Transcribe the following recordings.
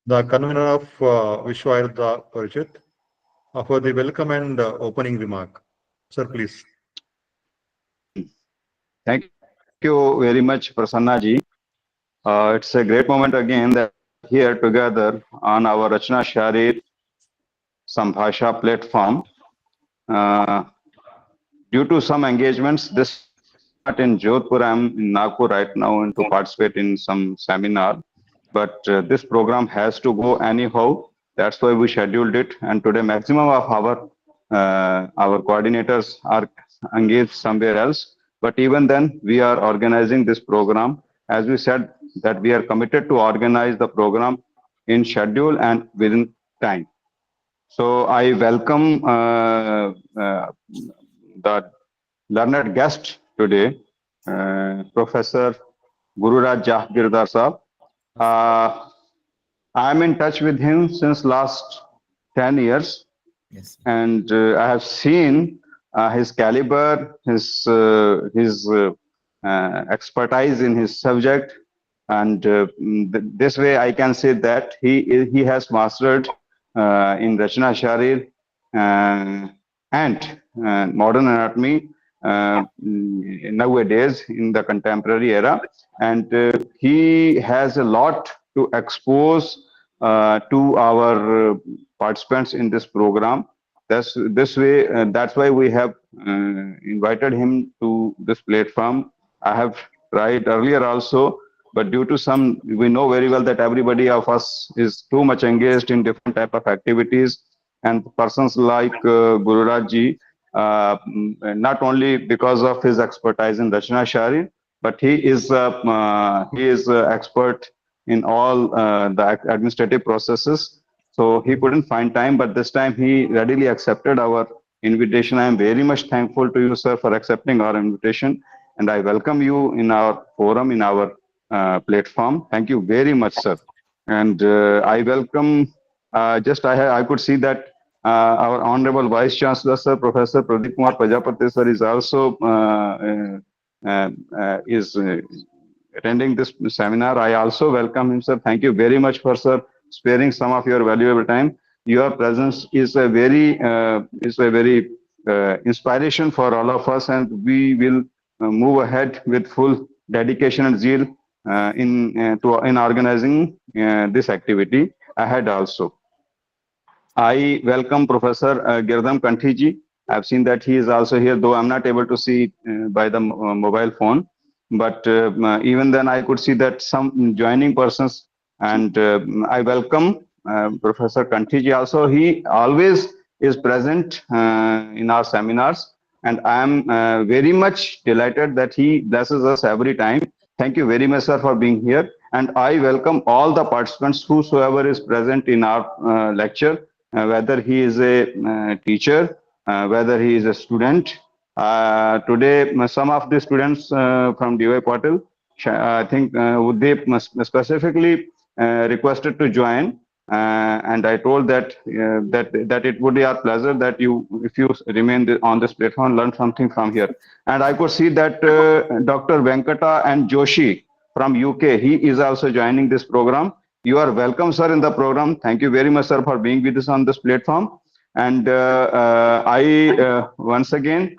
the convener of Vishwa Ayurveda Parishad, for the welcome and opening remark. Sir, please. Thank you very much, Prasanna ji. It's a great moment again that here together on our Rachana Sharir Sambhasha platform. Uh, Due to some engagements, this not in Jodhpur, I'm in Nagpur right now and to participate in some seminar. But this program has to go anyhow. That's why we scheduled it. And today, maximum of our coordinators are engaged somewhere else. But even then, we are organizing this program. As we said, that we are committed to organize the program in schedule and within time. So I welcome the learned guest today, Professor Gururaj Jahgirdar sir. I am in touch with him since last 10 years. Yes. And I have seen his caliber, his expertise in his subject. And this way I can say that he has mastered in Rachana Sharir and modern anatomy nowadays in the contemporary era, and he has a lot to expose to our participants in this program. That's why we have invited him to this platform. I have tried earlier also, but due to some, we know very well that everybody of us is too much engaged in different type of activities, and persons like Gururaj ji, not only because of his expertise in Rachana Shari, but he is expert in all the administrative processes. So he couldn't find time, but this time he readily accepted our invitation. I am very much thankful to you, sir, for accepting our invitation, and I welcome you in our forum, in our platform. Thank you very much, sir. And I welcome. I could see that our Honorable Vice Chancellor, Sir, Professor Pradeep Kumar Prajapati, sir, is also attending this seminar. I also welcome him, sir. Thank you very much for, sir, sparing some of your valuable time. Your presence is a very inspiration for all of us, and we will move ahead with full dedication and zeal in organizing this activity ahead also. I welcome Professor Girdham Kanthiji. I've seen that he is also here, though I'm not able to see by the mobile phone. But even then, I could see that some joining persons, and I welcome Professor Kanthiji also. He always is present in our seminars, and I am very much delighted that he blesses us every time. Thank you very much, sir, for being here. And I welcome all the participants, whosoever is present in our lecture, whether he is a teacher, whether he is a student. Today, some of the students from DY Patil, I think they specifically requested to join, and I told that that it would be our pleasure that if you remain on this platform, learn something from here. And I could see that Dr. Venkata and Joshi from UK, he is also joining this program. You are welcome, sir, in the program. Thank you very much, sir, for being with us on this platform. And I once again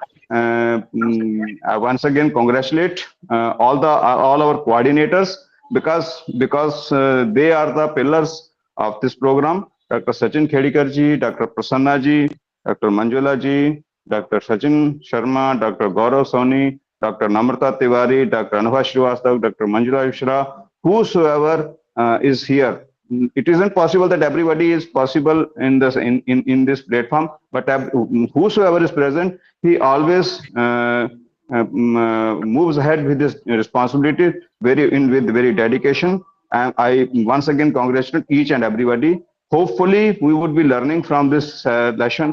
congratulate all our coordinators, because they are the pillars of this program. Dr. Sachin Khedikar ji, Dr. Prasanna ji, Dr. Manjula ji, Dr. Sachin Sharma, Dr. Gaurav Soni, Dr. Namrata Tiwari, Dr. Anubha Srivastav, Dr. Manjula Mishra, whosoever is here. It isn't possible that everybody is possible in this platform, but whosoever is present, he always moves ahead with this responsibility with very dedication. And I once again congratulate each and everybody. Hopefully, we would be learning from this session.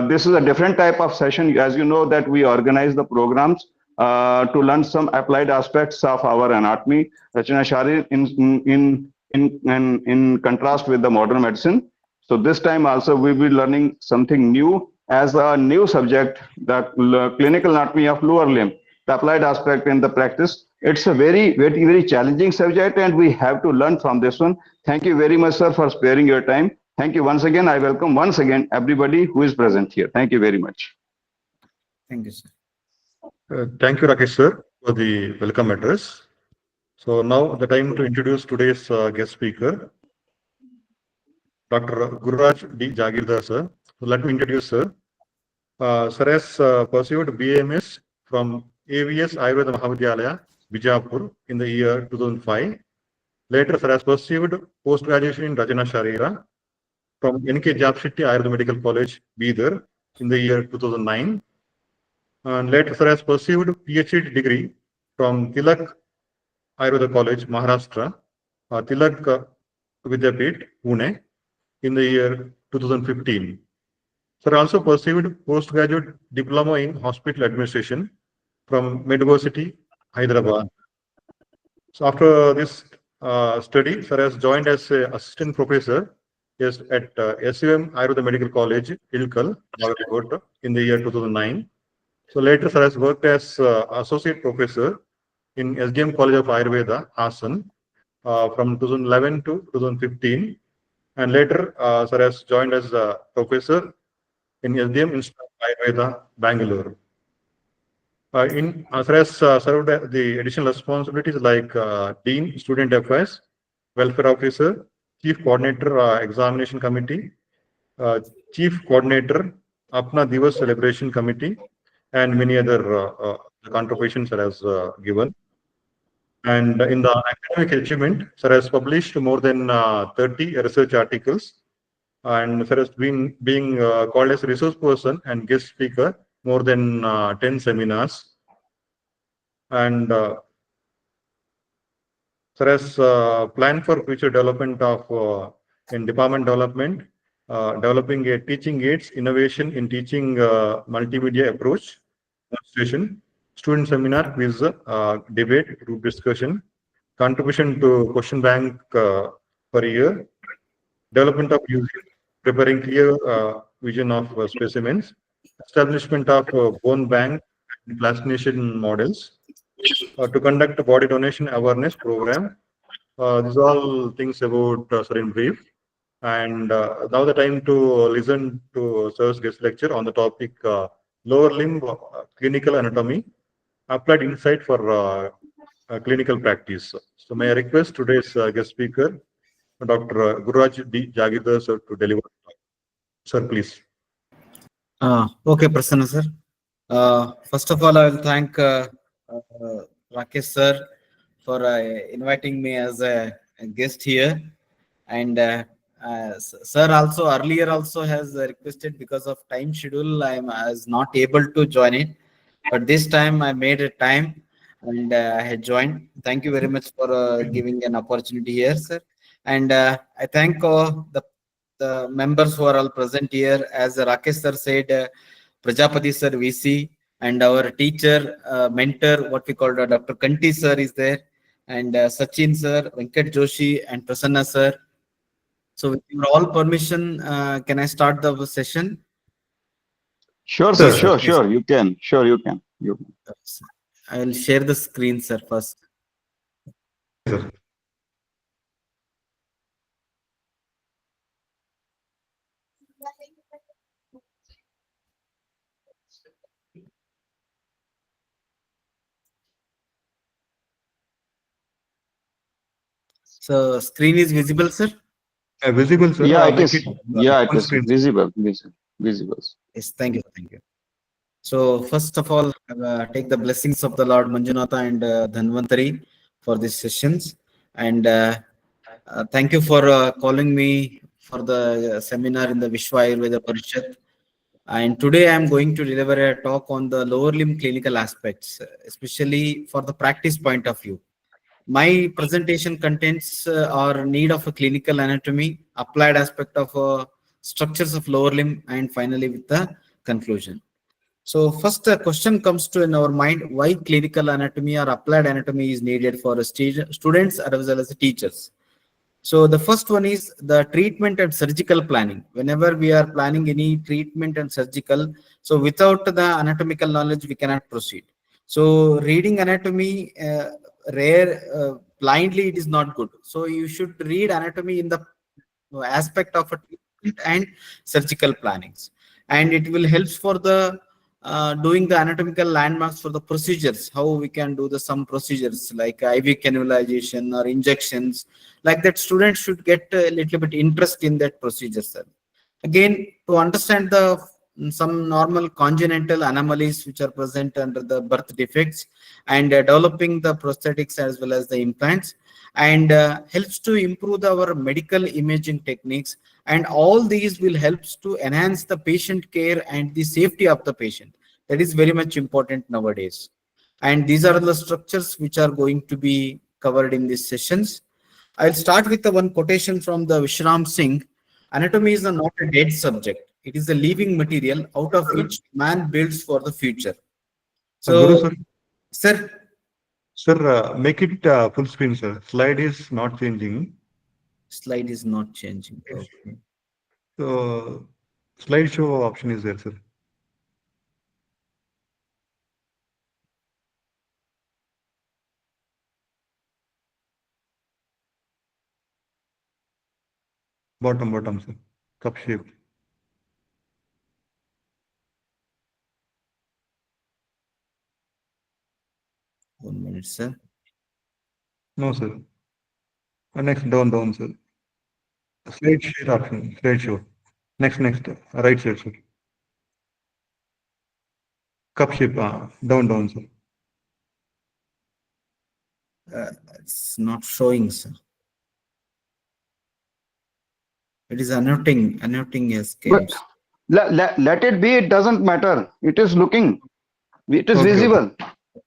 This is a different type of session. As you know, that we organize the programs to learn some applied aspects of our anatomy, Rachana Shari, in contrast with the modern medicine. So this time also we will be learning something new as a new subject, the clinical anatomy of lower limb, the applied aspect in the practice. It's a very challenging subject, and we have to learn from this one. Thank you very much, sir, for sparing your time. Thank you once again. I welcome once again everybody who is present here. Thank you very much. Thank you, sir. Thank you, Rakesh sir, for the welcome address. So now the time to introduce today's guest speaker, Dr. Gururaj D. Jahgirdar sir. So let me introduce sir. Sir has pursued BAMS from AVS Ayurveda Mahavidyalaya, Bijapur in the year 2005. Later, sir has pursued post-graduation in Rachana Sharira from NK Japshetty Ayurveda Medical College, Bidar in the year 2009. And later, sir has pursued PhD degree from Tilak Ayurveda College, Maharashtra, Tilak Vidyapit, Pune in the year 2015. Sir also pursued postgraduate diploma in hospital administration from Medversity, Hyderabad. So after this study, sir has joined as a assistant professor at S.D.M Ayurveda Medical College, Ilkal, Bagalkot in the year 2009. So later, sir has worked as associate professor in S.D.M College of Ayurveda, Hassan, from 2011 to 2015. And later, sir has joined as a professor in S.D.M Institute of Ayurveda, Bangalore. Sir has served the additional responsibilities like Dean, Student Affairs, Welfare Officer, Chief Coordinator, Examination Committee, Chief Coordinator, Apna Divas Celebration Committee, and many other contributions sir has given. And in the academic achievement, sir has published more than 30 research articles, and sir has been being called as resource person and guest speaker more than 10 seminars. And sir has planned for future development of in department development, developing a teaching aids, innovation in teaching multimedia approach, demonstration, student seminar, quiz, debate, group discussion, contribution to question bank per year, development of using, preparing clear vision of specimens, establishment of bone bank and classification models, to conduct a body donation awareness program. These are all things about sir in brief. And now the time to listen to sir's guest lecture on the topic lower limb clinical anatomy, applied insight for clinical practice. So may I request today's guest speaker, Dr. Gururaj D. Jahgirdar sir, to deliver. Sir, please. Okay, Prasanna sir. First of all, I will thank Rakesh sir for inviting me as a guest here. And sir also earlier also has requested, because of time schedule, I was not able to join it. But this time I made a time and I had joined. Thank you very much for giving an opportunity here, sir. And I thank the members who are all present here. As Rakesh sir said, Prajapati sir, VC, and our teacher, mentor, what we call Dr. Kanti sir is there, and Sachin sir, Venkat Joshi, and Prasanna sir. So with your all permission, can I start the session? Sure, sir. Sure. You can. Sure, you can. You can. I will share the screen, sir, first. Okay, sir. So screen is visible, sir? Visible, sir. Yeah, it is. It Yeah, it full is screen. visible. Visible. Yes, thank you. Thank you. So first of all, take the blessings of the Lord Manjunatha and Dhanvantari for these sessions. And thank you for calling me for the seminar in the Vishwa Ayurveda Parishad. And today I am going to deliver a talk on the lower limb clinical aspects, especially for the practice point of view. My presentation contains our need of a clinical anatomy, applied aspect of structures of lower limb, and finally with the conclusion. So first question comes to in our mind, why clinical anatomy or applied anatomy is needed for students as well as teachers. So the first one is the treatment and surgical planning. Whenever we are planning any treatment and surgical, so without the anatomical knowledge, we cannot proceed. So reading anatomy rare blindly, it is not good. So you should read anatomy in the aspect of a treatment and surgical plannings, and it will help for the doing the anatomical landmarks for the procedures, how we can do the some procedures like IV cannulization or injections, like that. Students should get a little bit interest in that procedure, sir. Again, to understand the some normal congenital anomalies which are present under the birth defects, and developing the prosthetics as well as the implants, and helps to improve our medical imaging techniques, and all these will helps to enhance the patient care and the safety of the patient. That is very much important nowadays, and these are the structures which are going to be covered in these sessions. I'll start with the one quotation from the Vishram Singh. Anatomy is not a dead subject. It is a living material out of which man builds for the future. Guru So, sir, sir, make it full screen, sir. Slide is not changing. slide is not changing. Okay. So slideshow option is there, sir. Bottom, sir. Cup shape. One minute, sir. No, sir. Next, down, sir. Slide share option. Slideshow. Next, right side, sir. Cup shape. Down, sir. It's not showing, sir. It is annotating as But games. let it be. It doesn't matter. It is looking. It is Okay. visible.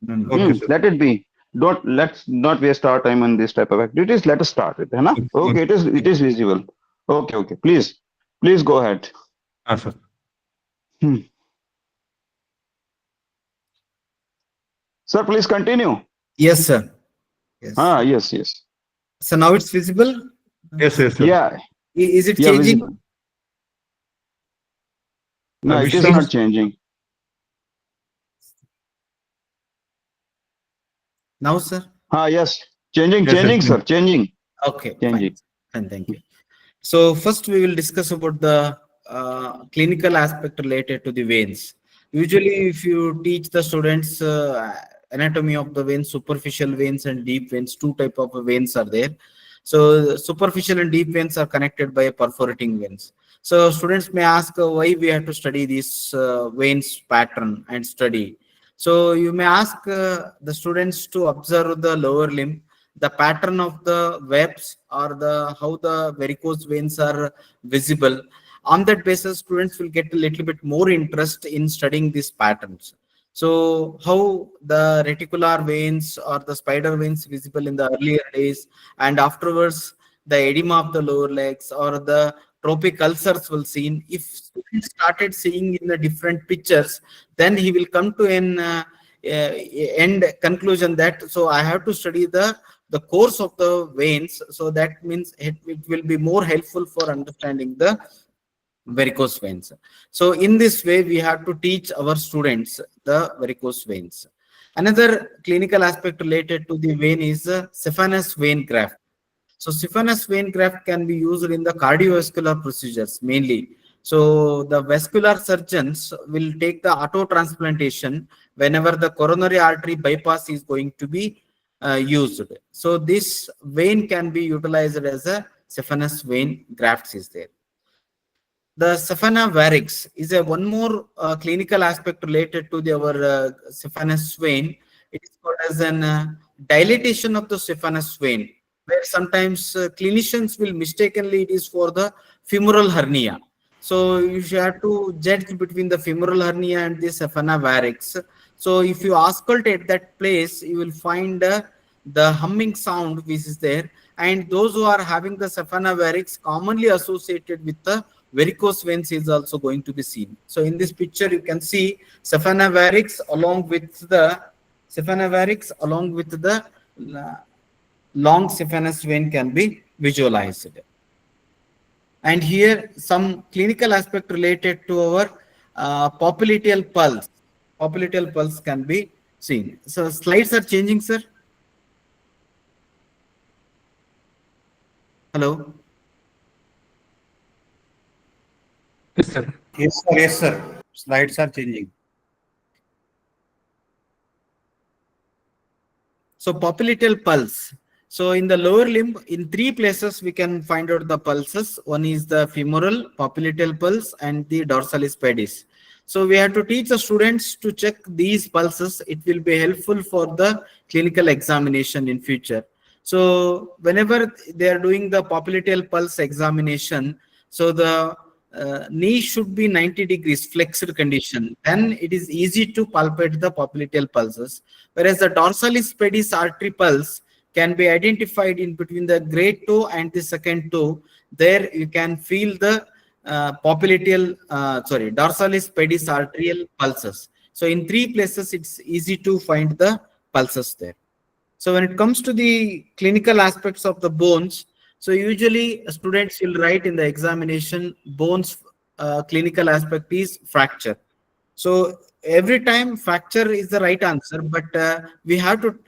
No, no. Okay, sir. Let it be. Let's not waste our time on this type of activities. Let us start with, है ना? Okay, it is visible. Okay. Please go ahead. Sir. Hmm. Sir, please continue. Yes, sir. Yes. Yes. So now it's visible. Yes, sir. Yeah, Is it yeah, changing? visible. No, it is Vishram- not changing. Now, sir. Yes, changing, Yes, yes. sir, changing. Okay, Changing. fine. Thank you. So first we will discuss about the clinical aspect related to the veins. Usually, if you teach the students anatomy of the veins, superficial veins and deep veins, two type of veins are there. So superficial and deep veins are connected by perforating veins. So students may ask why we have to study this veins pattern and study. So you may ask the students to observe the lower limb, the pattern of the webs, or the how the varicose veins are visible. On that basis, students will get a little bit more interest in studying these patterns. So how the reticular veins or the spider veins visible in the earlier days, and afterwards the edema of the lower legs or the tropic ulcers will seen. If students started seeing in the different pictures, then he will come to an end conclusion that so I have to study the course of the veins. So that means it will be more helpful for understanding the varicose veins. So in this way, we have to teach our students the varicose veins. Another clinical aspect related to the vein is saphenous vein graft. So saphenous vein graft can be used in the cardiovascular procedures mainly. So the vascular surgeons will take the auto transplantation whenever the coronary artery bypass is going to be used. So this vein can be utilized as a saphenous vein grafts is there. The saphena varix is a one more clinical aspect related to our saphenous vein. It is called as an dilatation of the saphenous vein, where sometimes clinicians will mistakenly it is for the femoral hernia. So you should have to judge between the femoral hernia and the saphena varix. So if you auscultate that place, you will find the humming sound which is there, and those who are having the saphena varix commonly associated with the varicose veins is also going to be seen. So in this picture, you can see saphena varix along with the long saphenous vein can be visualized. And here some clinical aspect related to our popliteal pulse. Popliteal pulse can be seen. So slides are changing, sir. Hello. Yes, sir. Yes, sir. Yes, sir. Slides are changing. So popliteal pulse. So in the lower limb, in three places we can find out the pulses. One is the femoral popliteal pulse and the dorsalis pedis. So we have to teach the students to check these pulses. It will be helpful for the clinical examination in future. So whenever they are doing the popliteal pulse examination, so the knee should be 90 degrees flexed condition. Then it is easy to palpate the popliteal pulses. Whereas the dorsalis pedis artery pulse can be identified in between the great toe and the second toe. There you can feel the dorsalis pedis arterial pulses. So in three places, it's easy to find the pulses there. So when it comes to the clinical aspects of the bones, so usually students will write in the examination bones clinical aspect is fracture. So every time fracture is the right answer, but we have to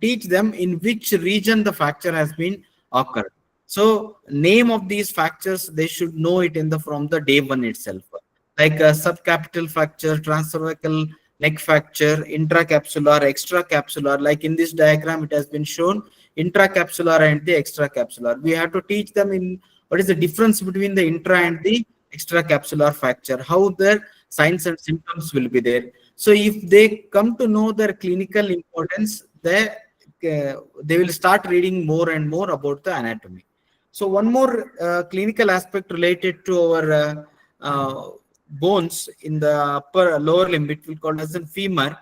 teach them in which region the fracture has been occurred. So name of these fractures, they should know it in the from the day one itself. Like subcapital fracture, transcervical neck fracture, intracapsular, extracapsular. Like in this diagram, it has been shown intracapsular and the extracapsular. We have to teach them in what is the difference between the intra and the extracapsular fracture, how their signs and symptoms will be there. So if they come to know their clinical importance, they will start reading more and more about the anatomy. So one more clinical aspect related to our bones in the upper lower limb, it will called as a femur.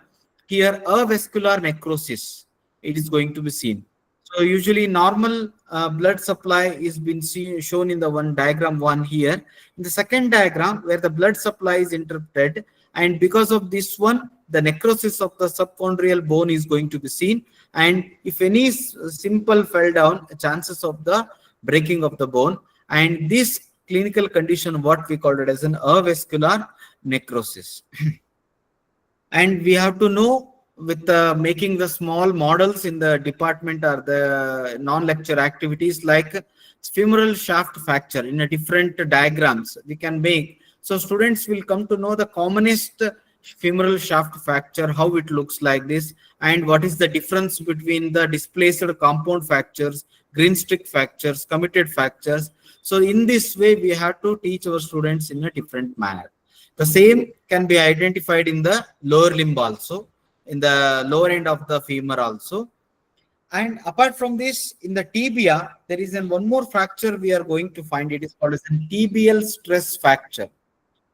Here, avascular necrosis, it is going to be seen. So usually normal blood supply is been shown in the one diagram one here. In the second diagram, where the blood supply is interrupted, and because of this one, the necrosis of the subchondrial bone is going to be seen. And if any simple fell down, chances of the breaking of the bone. And this clinical condition, what we call it as an avascular necrosis. And we have to know with making the small models in the department or the non-lecture activities like femoral shaft fracture in a different diagrams we can make. So students will come to know the commonest femoral shaft fracture, how it looks like this, and what is the difference between the displaced compound fractures, green stick fractures, committed fractures. So in this way, we have to teach our students in a different manner. The same can be identified in the lower limb also, in the lower end of the femur also. And apart from this, in the tibia, there is one more fracture we are going to find. It is called as a tibial stress fracture.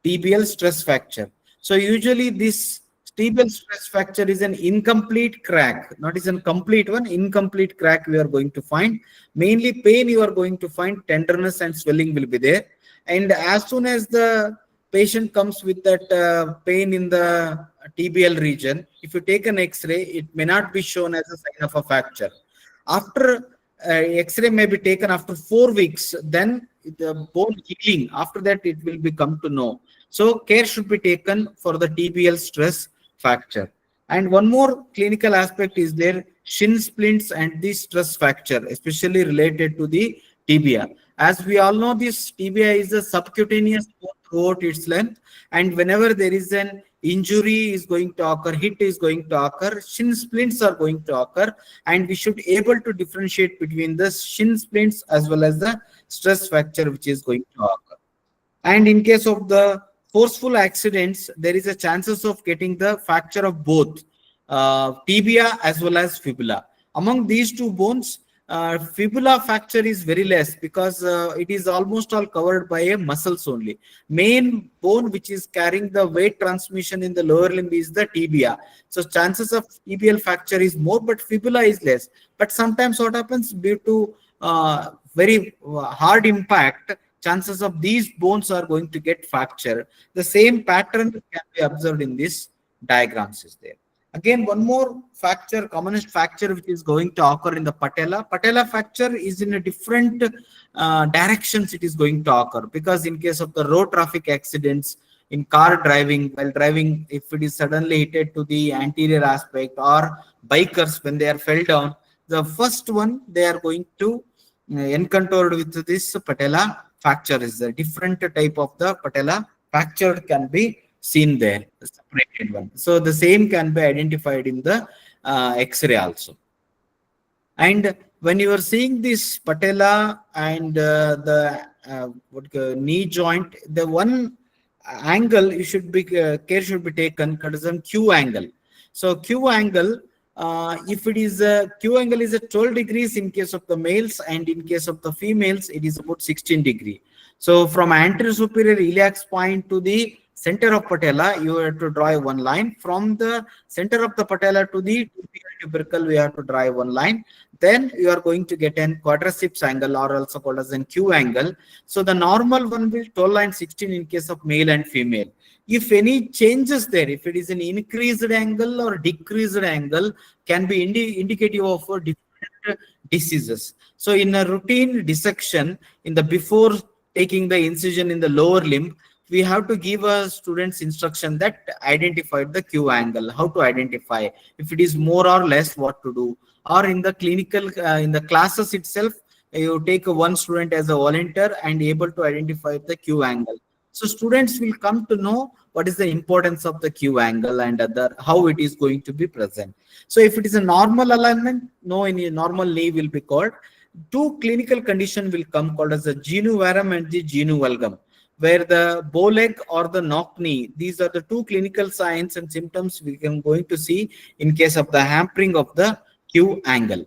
Tibial stress fracture. So usually this tibial stress fracture is an incomplete crack, not is a complete one, incomplete crack we are going to find. Mainly pain you are going to find, tenderness and swelling will be there. And as soon as the patient comes with that pain in the tibial region, if you take an X-ray, it may not be shown as a sign of a fracture. After X-ray may be taken after 4 weeks, then the bone healing, after that it will become to know. So care should be taken for the tibial stress fracture. And one more clinical aspect is there, shin splints and the stress fracture, especially related to the tibia. As we all know, this tibia is a subcutaneous bone throughout its length, and whenever there is an injury is going to occur, hit is going to occur, shin splints are going to occur, and we should able to differentiate between the shin splints as well as the stress fracture which is going to occur. And in case of the forceful accidents, there is a chances of getting the fracture of both tibia as well as fibula. Among these two bones, fibula fracture is very less because it is almost all covered by a muscles only. Main bone which is carrying the weight transmission in the lower limb is the tibia. So chances of tibial fracture is more, but fibula is less. But sometimes what happens due to very hard impact, chances of these bones are going to get fracture. The same pattern can be observed in this diagrams is there. Again, one more fracture, commonest fracture which is going to occur in the patella. Patella fracture is in a different directions it is going to occur, because in case of the road traffic accidents, in car driving, while driving, if it is suddenly hit to the anterior aspect, or bikers when they are fell down, the first one they are going to encountered with this patella fracture. Is a different type of the patella fracture can be seen there, separated one. So the same can be identified in the X-ray also. And when you are seeing this patella and knee joint, the one angle you should be care should be taken called as a Q angle. So Q angle, if it is a Q angle is a 12 degrees in case of the males, and in case of the females it is about 16 degree. So from anterior superior iliac spine to the center of patella, you have to draw one line. From the center of the patella to the tubercle, we have to draw one line. Then you are going to get an quadriceps angle, or also called as an Q angle. So the normal one will 12 and 16 in case of male and female. If any changes there, if it is an increased angle or decreased angle, can be indicative of different diseases. So in a routine dissection, in the before taking the incision in the lower limb, we have to give a student's instruction that identify the Q angle, how to identify, if it is more or less, what to do. Or in the clinical, in the classes itself, you take one student as a volunteer and able to identify the Q angle. So students will come to know what is the importance of the Q angle and how it is going to be present. So if it is a normal alignment, no any normal knee will be called. Two clinical condition will come called as the genu varum and the genu valgum, where the bow leg or the knock knee, these are the two clinical signs and symptoms we can going to see in case of the hampering of the Q angle.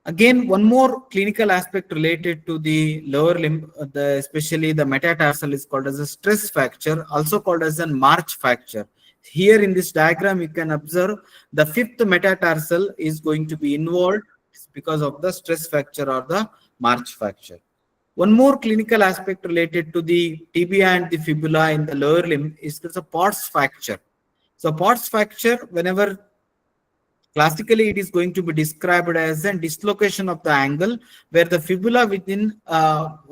Again, one more clinical aspect related to the lower limb, especially the metatarsal, is called as a stress fracture, also called as a march fracture. Here in this diagram, you can observe the fifth metatarsal is going to be involved because of the stress fracture or the march fracture. One more clinical aspect related to the tibia and the fibula in the lower limb is the Pott's fracture. So Pott's fracture, whenever classically it is going to be described as a dislocation of the angle where the fibula within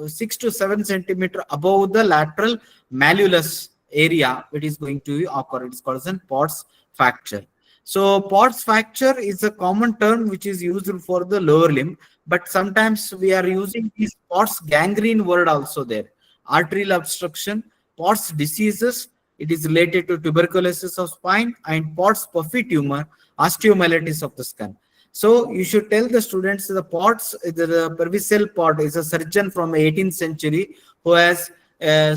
6 to 7 centimeter above the lateral malleolus area, it is going to occur. It's called as a Pott's fracture. So Pott's fracture is a common term which is used for the lower limb, but sometimes we are using these Pott's gangrene word also there. Arterial obstruction, Pott's diseases, it is related to tuberculosis of spine, and Pott's puffy tumor, osteomyelitis of the skin. So you should tell the students the Pott's, the Pervicel Pott is a surgeon from 18th century who has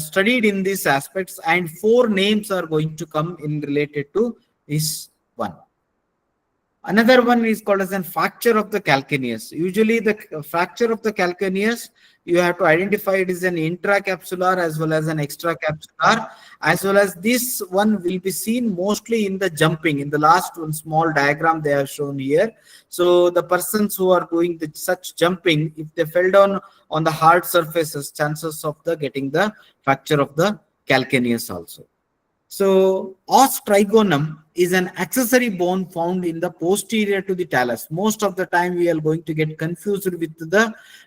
studied in these aspects, and 4 names are going to come in related to this one. Another one is called as a fracture of the calcaneus. Usually the fracture of the calcaneus, you have to identify it is an intracapsular as well as an extracapsular, as well as this one will be seen mostly in the jumping. In the last one small diagram they have shown here. So the persons who are doing such jumping, if they fell down on the hard surfaces, chances of the getting the fracture of the calcaneus also. So os trigonum is an accessory bone found in the posterior to the talus. Most of the time we are going to get confused with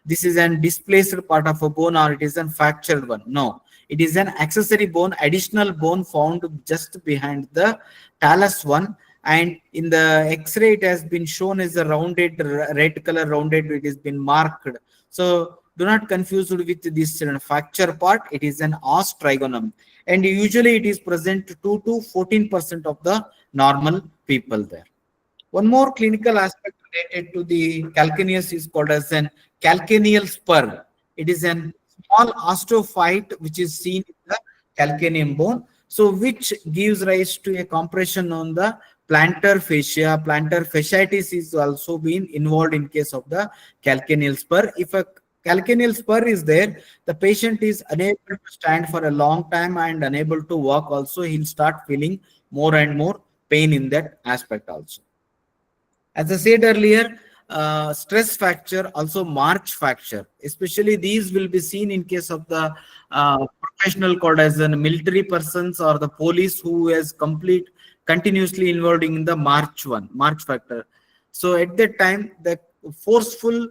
this is an displaced part of a bone or it is a fractured one. No, it is an accessory bone, additional bone found just behind the talus one. And in the X-ray it has been shown as a rounded, red color rounded, it has been marked. So do not confuse with this fracture part. It is an os trigonum. And usually it is present 2 to 14% of the normal people there. One more clinical aspect related to the calcaneus is called as an calcaneal spur. It is a small osteophyte which is seen in the calcaneum bone, so which gives rise to a compression on the plantar fascia. Plantar fasciitis is also been involved in case of the calcaneal spur. If a calcaneal spur is there, the patient is unable to stand for a long time and unable to walk also. He'll start feeling more and more pain in that aspect also. As I said earlier, stress fracture, also march fracture, especially these will be seen in case of the professional called as an military persons or the police who is continuously involved in the march fracture. So at that time, the forceful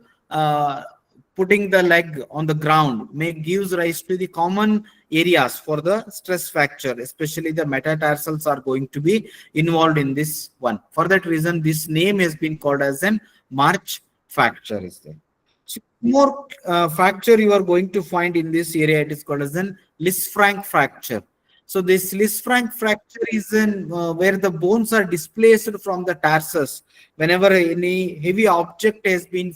putting the leg on the ground gives rise to the common areas for the stress fracture, especially the metatarsals are going to be involved in this one. For that reason, this name has been called as an march fracture is there. So more fracture you are going to find in this area. It is called as an Lisfranc fracture. So this Lisfranc fracture is in where the bones are displaced from the tarsus. Whenever any heavy object has been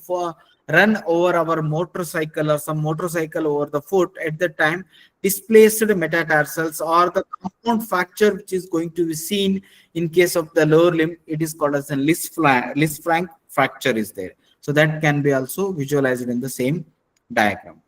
run over our motorcycle or some motorcycle over the foot, at that time displaced metatarsals or the compound fracture which is going to be seen in case of the lower limb, it is called as a Lisfranc fracture is there. So that can be also visualized in the same diagram.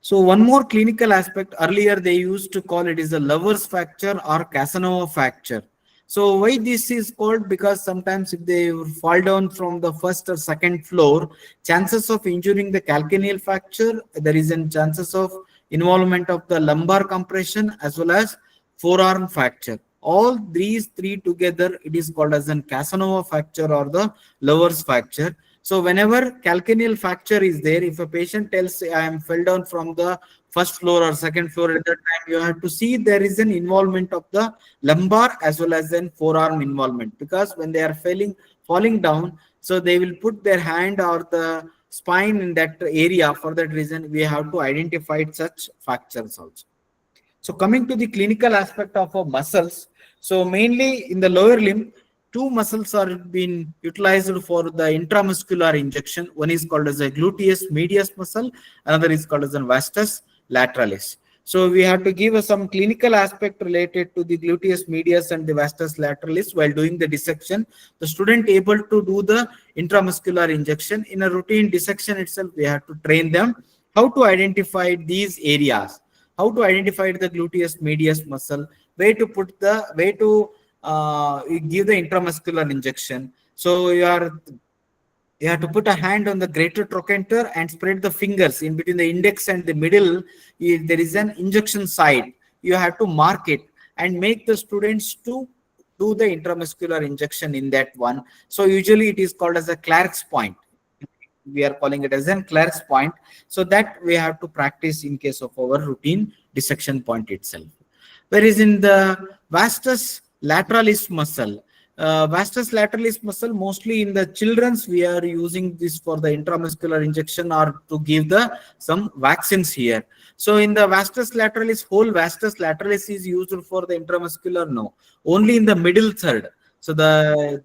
So one more clinical aspect, earlier they used to call it is a lover's fracture or Casanova fracture. So why this is called? Because sometimes if they fall down from the first or second floor, chances of injuring the calcaneal fracture, there is a chances of involvement of the lumbar compression as well as forearm fracture. All these three together, it is called as a Casanova fracture or the lover's fracture. So whenever calcaneal fracture is there, if a patient tells I am fell down from the first floor or second floor, at that time you have to see there is an involvement of the lumbar as well as then forearm involvement, because when they are falling down, so they will put their hand or the spine in that area. For that reason, we have to identify such fractures also. So coming to the clinical aspect of our muscles, so mainly in the lower limb, two muscles are being utilized for the intramuscular injection. One is called as a gluteus medius muscle, another is called as a vastus lateralis. So we have to give us some clinical aspect related to the gluteus medius and the vastus lateralis while doing the dissection. The student able to do the intramuscular injection. In a routine dissection itself, we have to train them how to identify these areas, how to identify the gluteus medius muscle, way to give the intramuscular injection. So you have to put a hand on the greater trochanter and spread the fingers in between the index and the middle. There is an injection site. You have to mark it and make the students to do the intramuscular injection in that one. So usually it is called as a Clark's point. We are calling it as a Clark's point. So that we have to practice in case of our routine dissection point itself. Whereas in the vastus lateralis muscle, mostly in the children's, we are using this for the intramuscular injection or to give some vaccines here. So in the vastus lateralis, whole vastus lateralis is used for the intramuscular? No, only in the middle third. So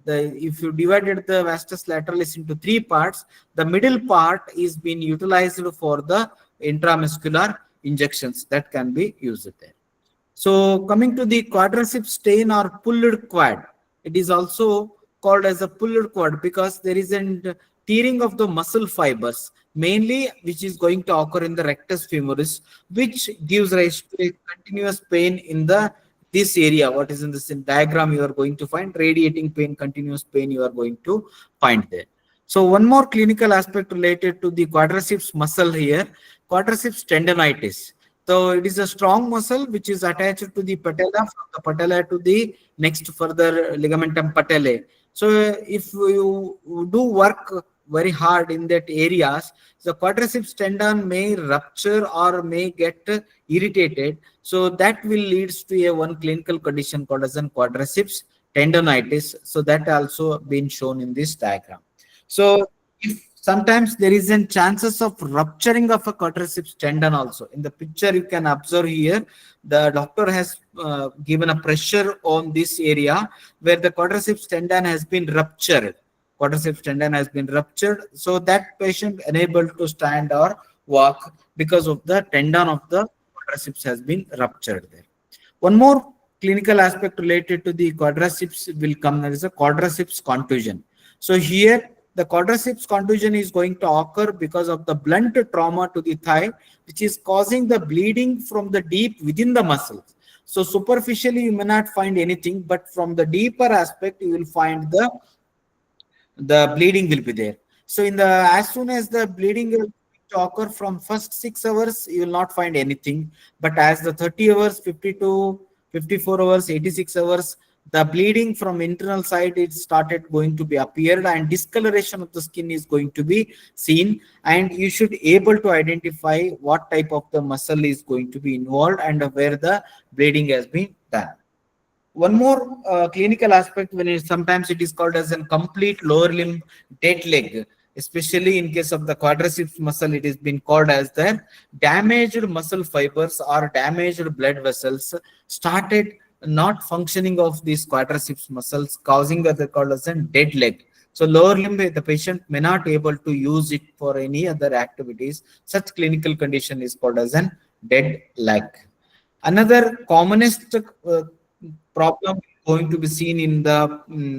if you divided the vastus lateralis into three parts, the middle part is being utilized for the intramuscular injections that can be used there. So coming to the quadriceps stain or pulled quad, it is also called as a pulled quad because there is a tearing of the muscle fibers, mainly which is going to occur in the rectus femoris, which gives rise to a continuous pain in this area. What is in this diagram you are going to find radiating pain, continuous pain you are going to find there. So one more clinical aspect related to the quadriceps muscle here, quadriceps tendonitis. So it is a strong muscle which is attached to the patella, from the patella to the next further ligamentum patellae. So if you do work very hard in that areas, the quadriceps tendon may rupture or may get irritated. So that will leads to a one clinical condition called as an quadriceps tendonitis. So that also been shown in this diagram. So if sometimes there is a chances of rupturing of a quadriceps tendon also. In the picture you can observe here, the doctor has given a pressure on this area where the quadriceps tendon has been ruptured. Quadriceps tendon has been ruptured. So that patient unable to stand or walk because of the tendon of the quadriceps has been ruptured there. One more clinical aspect related to the quadriceps will come, there is a quadriceps contusion. So here the quadriceps contusion is going to occur because of the blunt trauma to the thigh, which is causing the bleeding from the deep within the muscles. So superficially you may not find anything, but from the deeper aspect you will find the bleeding will be there. So as soon as the bleeding will occur from first 6 hours, you will not find anything. But as the 30 hours, 52, 54 hours, 86 hours, the bleeding from internal side it started going to be appeared and discoloration of the skin is going to be seen, and you should able to identify what type of the muscle is going to be involved and where the bleeding has been done. One more clinical aspect, sometimes it is called as a complete lower limb dead leg. especially in case of the quadriceps muscle, it has been called as the damaged muscle fibers or damaged blood vessels started not functioning of these quadriceps muscles, causing what they call as a dead leg. So lower limb, the patient may not be able to use it for any other activities. Such clinical condition is called as an dead leg. Another commonest problem going to be seen in the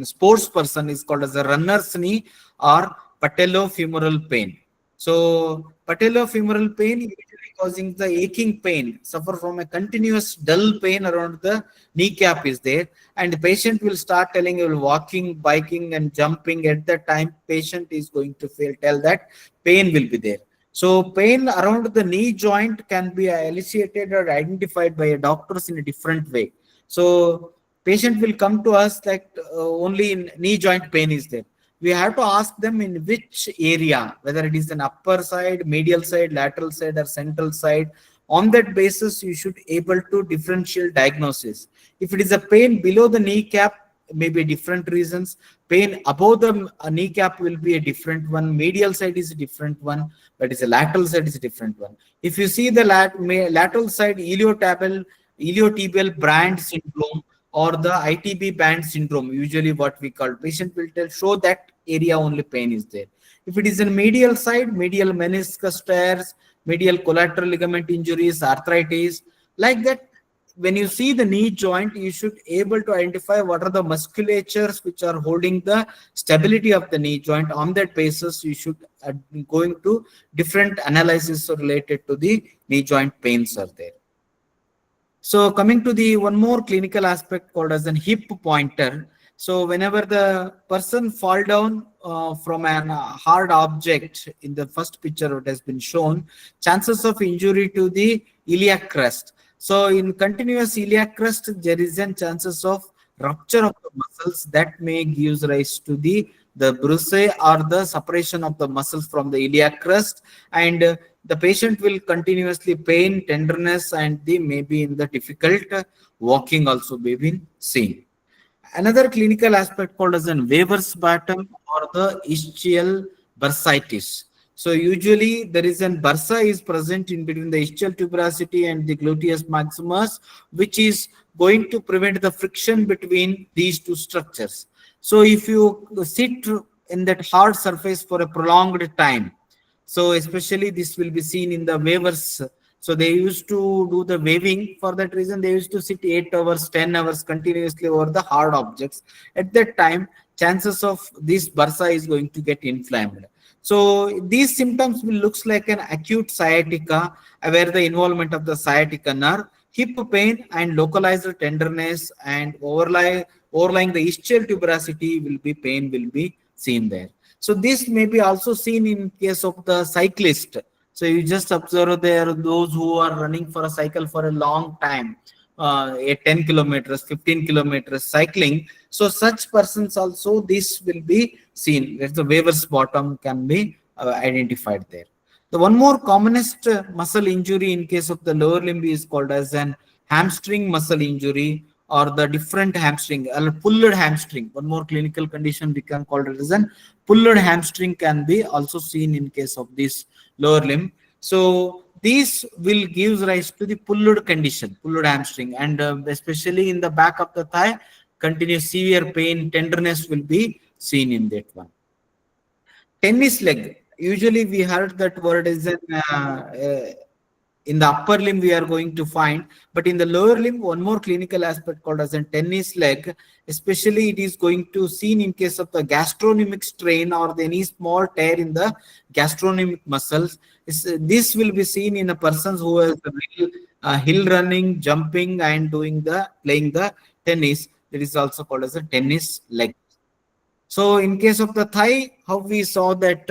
sports person is called as a runner's knee or patellofemoral pain. So patellofemoral pain usually causing the aching pain, suffer from a continuous dull pain around the kneecap is there, and the patient will start telling you walking, biking and jumping. At that time, patient is going to tell that pain will be there. So pain around the knee joint can be elicited or identified by a doctors in a different way. So patient will come to us like only in knee joint pain is there. We have to ask them in which area, whether it is an upper side, medial side, lateral side or central side. On that basis, you should able to differential diagnosis. If it is a pain below the kneecap, maybe different reasons. Pain above the kneecap will be a different one. Medial side is a different one, but it's a lateral side is a different one. If you see the lateral side iliotibial band syndrome or the ITB band syndrome, usually what we call, patient will show that area only pain is there. If it is in medial side, medial meniscus tears, medial collateral ligament injuries, arthritis, like that, when you see the knee joint, you should able to identify what are the musculatures which are holding the stability of the knee joint. On that basis, you should going to different analysis related to the knee joint pains are there. So coming to the one more clinical aspect called as a hip pointer. So whenever the person fall down from an hard object, in the first picture it has been shown, chances of injury to the iliac crest. So in continuous iliac crest, there is a chances of rupture of the muscles that may give rise to the bruise or the separation of the muscles from the iliac crest, and the patient will continuously pain, tenderness, and they may be in the difficult walking also may be seen. Another clinical aspect called as an Weber's bottom or the ischial bursitis. So usually there is an bursa is present in between the ischial tuberosity and the gluteus maximus, which is going to prevent the friction between these two structures. So if you sit in that hard surface for a prolonged time, so especially this will be seen in the wavers. So they used to do the waving. For that reason, they used to sit 8 hours, 10 hours continuously over the hard objects. At that time, chances of this bursa is going to get inflamed. So these symptoms will looks like an acute sciatica, where the involvement of the sciatica nerve, hip pain and localized tenderness, and overlying the ischial tuberosity will be pain will be seen there. So this may be also seen in case of the cyclist. So you just observe there those who are running for a cycle for a long time, 10 kilometers, 15 kilometers cycling. So such persons also this will be seen, where the Weber's bottom can be identified there. The one more commonest muscle injury in case of the lower limb is called as an hamstring muscle injury or the different hamstring, pulled hamstring. One more clinical condition we can call it as an pulled hamstring can be also seen in case of this lower limb. So these will give rise to the pulled condition, pulled hamstring, and especially in the back of the thigh, continuous severe pain, tenderness will be seen in that one. Tennis leg. Usually we heard that word is in the upper limb we are going to find, but in the lower limb, one more clinical aspect called as a tennis leg, especially it is going to seen in case of the gastrocnemic strain or any small tear in the gastrocnemic muscles. This will be seen in a person who has hill running, jumping and playing the tennis. That is also called as a tennis leg. So in case of the thigh, how we saw that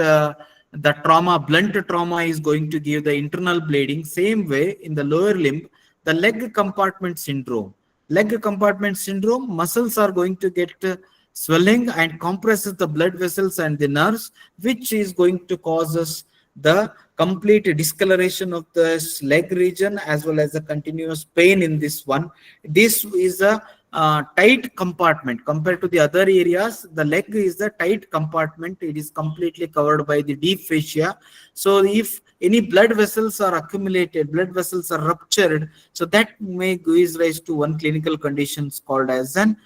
the trauma, blunt trauma is going to give the internal bleeding. Same way in the lower limb, the leg compartment syndrome. Leg compartment syndrome, muscles are going to get swelling and compresses the blood vessels and the nerves, which is going to cause us the complete discoloration of the leg region as well as the continuous pain in this one. This is a tight compartment compared to the other areas. The leg is the tight compartment. It is completely covered by the deep fascia. So if any blood vessels are accumulated, blood vessels are ruptured, so that may give rise to one clinical condition called as an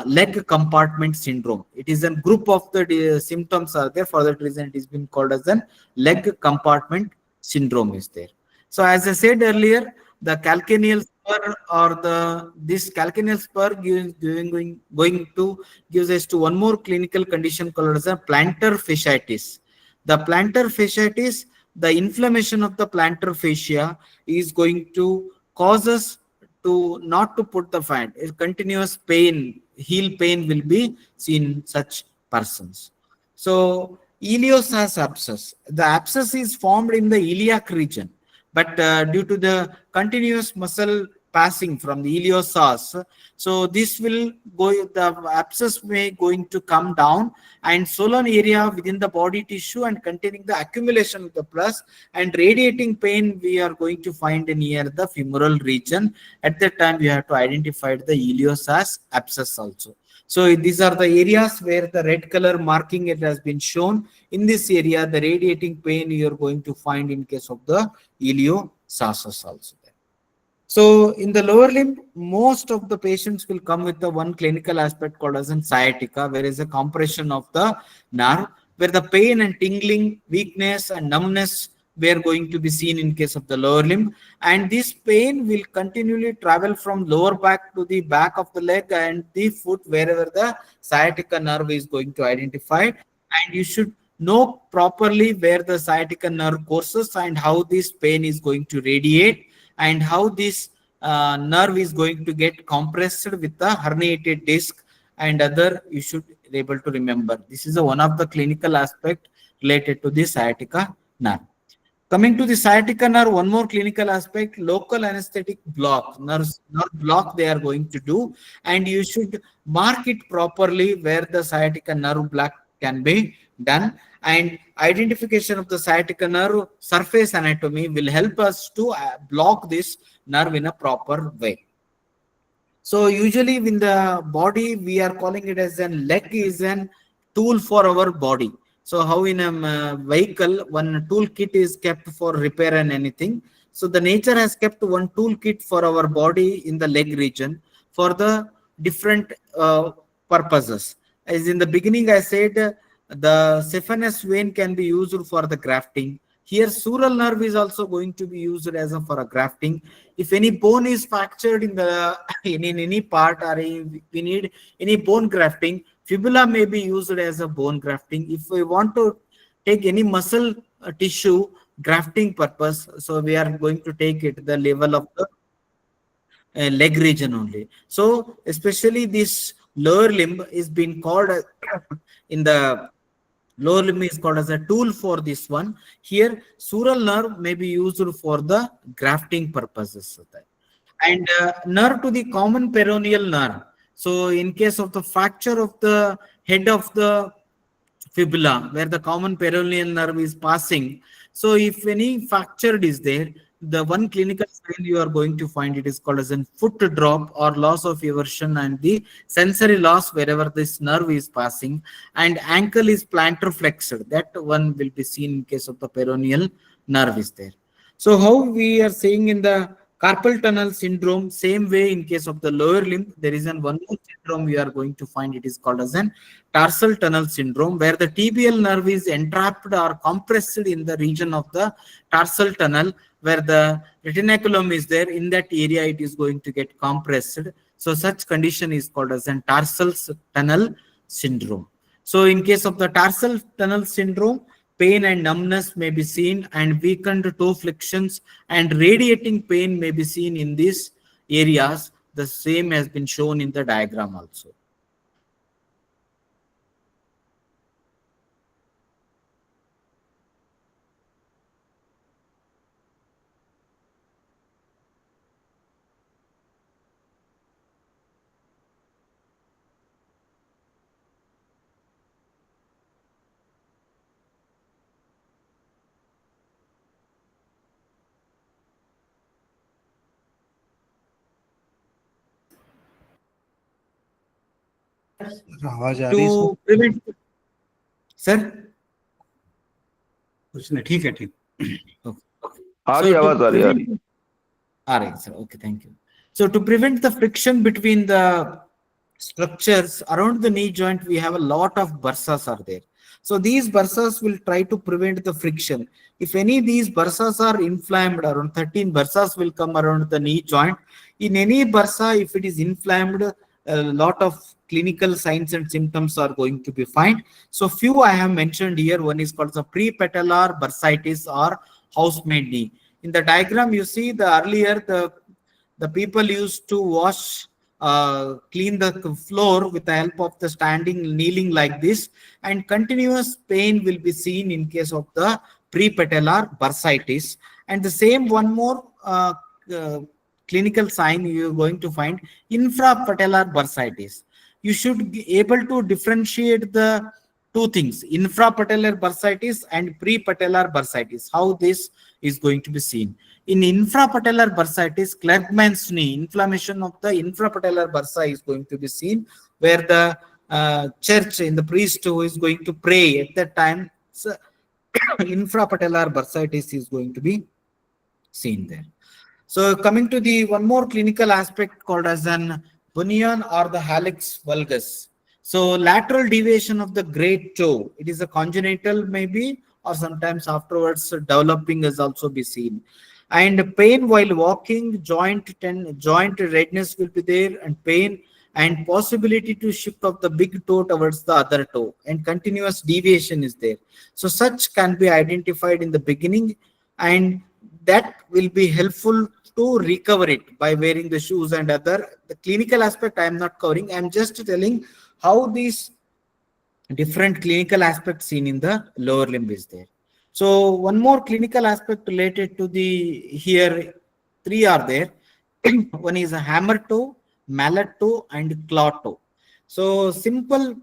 leg compartment syndrome. It is a group of the symptoms are there. For that reason, it is been called as an leg compartment syndrome is there. So as I said earlier, the calcaneal spur or this calcaneal spur going to gives us to one more clinical condition called as a plantar fasciitis. The plantar fasciitis, the inflammation of the plantar fascia is going to cause us to not to put the fat. A continuous pain, heel pain will be seen in such persons. So iliopsoas abscess. The abscess is formed in the iliac region, but due to the continuous muscle passing from the iliopsoas, so this will go. The abscess may going to come down and swollen area within the body tissue and containing the accumulation of the pus and radiating pain. We are going to find near the femoral region. At that time, we have to identify the iliopsoas abscess also. So these are the areas where the red color marking it has been shown. In this area, the radiating pain you are going to find in case of the iliopsoas also. So in the lower limb, most of the patients will come with the one clinical aspect called as an sciatica, where is a compression of the nerve, where the pain and tingling, weakness and numbness were going to be seen in case of the lower limb. And this pain will continually travel from lower back to the back of the leg and the foot, wherever the sciatica nerve is going to identify. And you should know properly where the sciatica nerve courses and how this pain is going to radiate and how this nerve is going to get compressed with the herniated disc and other. You should be able to remember. This is one of the clinical aspect related to the sciatica nerve. Coming to the sciatica nerve, one more clinical aspect, local anesthetic block, nerve block they are going to do, and you should mark it properly where the sciatica nerve block can be done. And identification of the sciatica nerve surface anatomy will help us to block this nerve in a proper way. So usually in the body, we are calling it as an leg is an tool for our body. So how in a vehicle, one toolkit is kept for repair and anything. So the nature has kept one toolkit for our body in the leg region for the different purposes. As in the beginning, I said the saphenous vein can be used for the grafting. Here, sural nerve is also going to be used as for a grafting. If any bone is fractured in the in any part or we need any bone grafting, fibula may be used as a bone grafting. If we want to take any muscle tissue grafting purpose, so we are going to take it the level of the leg region only. So especially this lower limb is being called in the lower limb is called as a tool for this one. Here, sural nerve may be used for the grafting purposes. And nerve to the common peroneal nerve. So in case of the fracture of the head of the fibula, where the common peroneal nerve is passing. So if any fractured is there, the one clinical sign you are going to find it is called as a foot drop or loss of eversion and the sensory loss wherever this nerve is passing, and ankle is plantar flexed. That one will be seen in case of the peroneal nerve is there. So how we are saying in the carpal tunnel syndrome, same way in case of the lower limb, there is one more syndrome we are going to find. It is called as an tarsal tunnel syndrome, where the tibial nerve is entrapped or compressed in the region of the tarsal tunnel, where the retinaculum is there. In that area, it is going to get compressed. So such condition is called as an tarsal tunnel syndrome. So in case of the tarsal tunnel syndrome, pain and numbness may be seen and weakened toe flexions and radiating pain may be seen in these areas. The same has been shown in the diagram also. आवाज आ रही है to prevent, sir. कुछ नहीं ठीक है ठीक Okay. आ So रही to आवाज आ रही prevent, all right, sir. Okay, thank you. So to prevent the friction between the structures around the knee joint, we have a lot of bursas are there. So these bursas will try to prevent the friction. If any these bursas are inflamed, around 13 bursas will come around the knee joint. In any bursa, if it is inflamed, a lot of clinical signs and symptoms are going to be found. So few I have mentioned here. One is called the prepatellar bursitis or housemaid knee. In the diagram, you see the earlier the people used to wash, clean the floor with the help of the standing, kneeling like this, and continuous pain will be seen in case of the prepatellar bursitis. And the same one more clinical sign you are going to find, infrapatellar bursitis. You should be able to differentiate the two things, infrapatellar bursitis and prepatellar bursitis, how this is going to be seen. In infrapatellar bursitis, Clerkman's knee, inflammation of the infrapatellar bursa is going to be seen, where the church in the priest who is going to pray at that time, so infrapatellar bursitis is going to be seen there. So coming to the one more clinical aspect called as an bunion or the hallux valgus. So lateral deviation of the great toe, it is a congenital maybe, or sometimes afterwards developing is also be seen. And pain while walking, joint redness will be there, and pain and possibility to shift of the big toe towards the other toe, and continuous deviation is there. So such can be identified in the beginning, and that will be helpful to recover it by wearing the shoes and other. The clinical aspect I am not covering. I am just telling how these different clinical aspects seen in the lower limb is there. So one more clinical aspect related to the here, three are there. One is a hammer toe, mallet toe, and claw toe. So simple